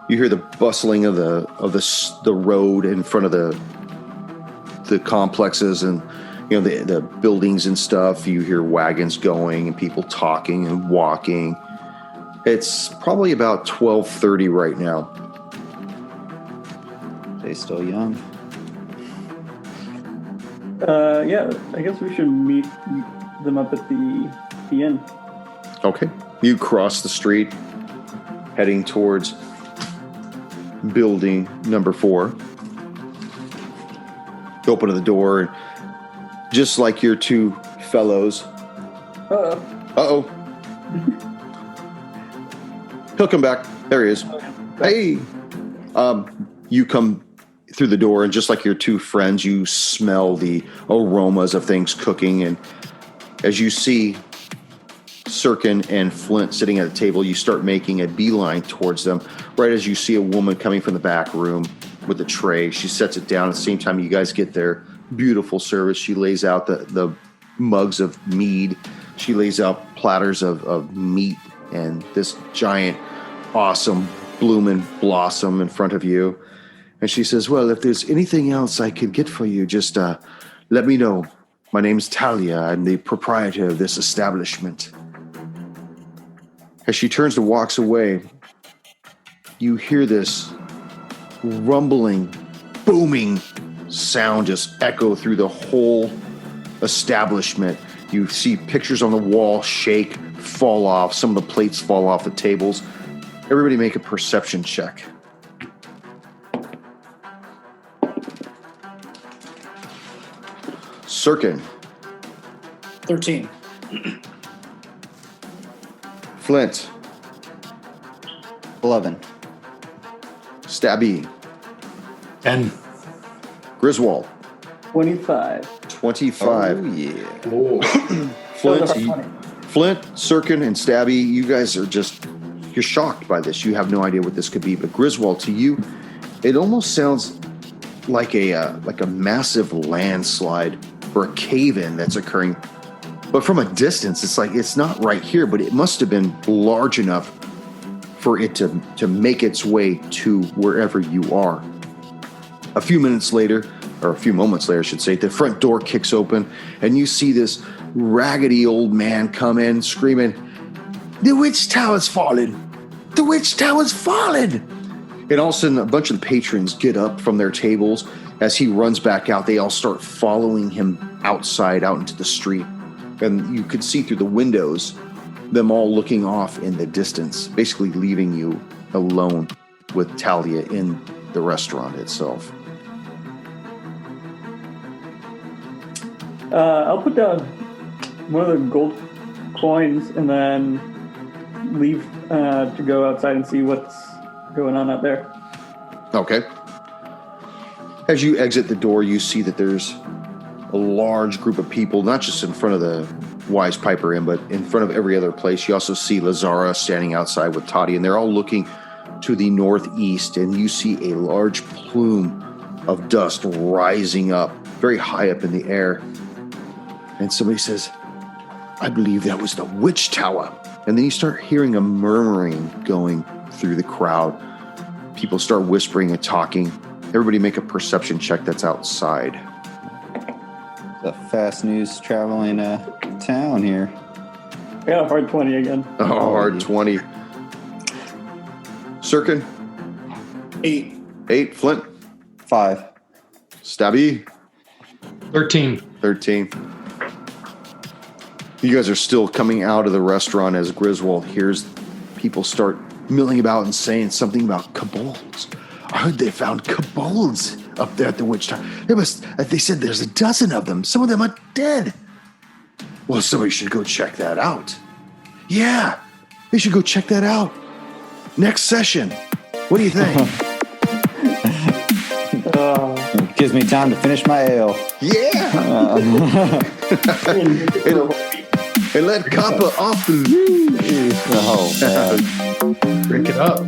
You hear the bustling of the road in front of the complexes and the buildings and stuff. You hear wagons going and people talking and walking. It's probably about 12:30 right now. They're still young. Yeah, I guess we should meet them up at the inn. Okay. You cross the street, heading towards building number 4. You open the door, and just like your two fellows. Uh-oh. He'll come back. There he is. Hey. You come through the door, and just like your two friends, you smell the aromas of things cooking. And as you see Sirkin and Flint sitting at a table, you start making a beeline towards them. Right as you see a woman coming from the back room with a tray, she sets it down. At the same time, you guys get there. Beautiful service. She lays out the mugs of mead. She lays out platters of meat and this giant, awesome blooming blossom in front of you. And she says, well, if there's anything else I could get for you, just let me know. My name's Talia. I'm the proprietor of this establishment. As she turns and walks away, you hear this rumbling, booming sound just echo through the whole establishment. You see pictures on the wall shake, fall off. Some of the plates fall off the tables. Everybody make a perception check. Sirkin. 13. Flint. 11. Stabby. And Griswold. 25. 25. Oh, yeah. Flint, Sirkin, and Stabby, you guys are just, you're shocked by this. You have no idea what this could be. But Griswold, to you, it almost sounds like a massive landslide or a cave-in that's occurring. But from a distance, it's like it's not right here, but it must have been large enough for it to make its way to wherever you are. A few minutes later, or a few moments later, I should say, the front door kicks open, and you see this raggedy old man come in screaming, "The witch tower's fallen! The witch tower's fallen!" And all of a sudden, a bunch of the patrons get up from their tables. As he runs back out, they all start following him outside, out into the street. And you could see through the windows them all looking off in the distance, basically leaving you alone with Talia in the restaurant itself. I'll put down one of the gold coins and then leave to go outside and see what's going on out there. Okay. As you exit the door, you see that there's a large group of people, not just in front of the Wise Piper Inn, but in front of every other place. You also see Lazara standing outside with Toddy, and they're all looking to the northeast, and you see a large plume of dust rising up, very high up in the air. And somebody says, I believe that was the witch tower. And then you start hearing a murmuring going through the crowd. People start whispering and talking. Everybody make a perception check that's outside. The fast news traveling town here. I got a hard 20 again. Oh, hard 20. Sirkin? 8. 8. Flint? 5. Stabby? 13. 13. You guys are still coming out of the restaurant as Griswold hears people start milling about and saying something about kobolds. I heard they found kobolds up there at the witch tower. They said there's a dozen of them. Some of them are dead. Well, somebody should go check that out. Yeah, they should go check that out. Next session. What do you think? It gives me time to finish my ale. Yeah. And let Kappa off the leash. Oh, man. Drink it up.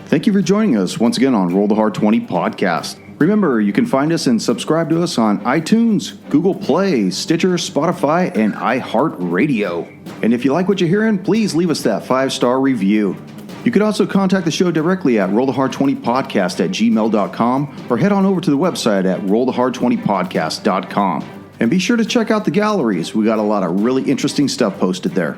Thank you for joining us once again on Roll the Hard 20 podcast. Remember, you can find us and subscribe to us on iTunes, Google Play, Stitcher, Spotify, and iHeart Radio. And if you like what you're hearing, please leave us that 5-star review. You can also contact the show directly at rollthehard20podcast@gmail.com or head on over to the website at rollthehard20podcast.com. And be sure to check out the galleries. We got a lot of really interesting stuff posted there.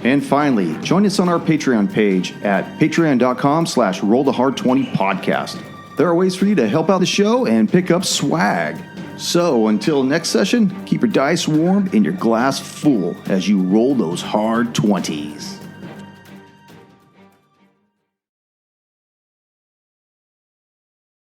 And finally, join us on our Patreon page at patreon.com/rollthehard20podcast. There are ways for you to help out the show and pick up swag. So until next session, keep your dice warm and your glass full as you roll those hard 20s.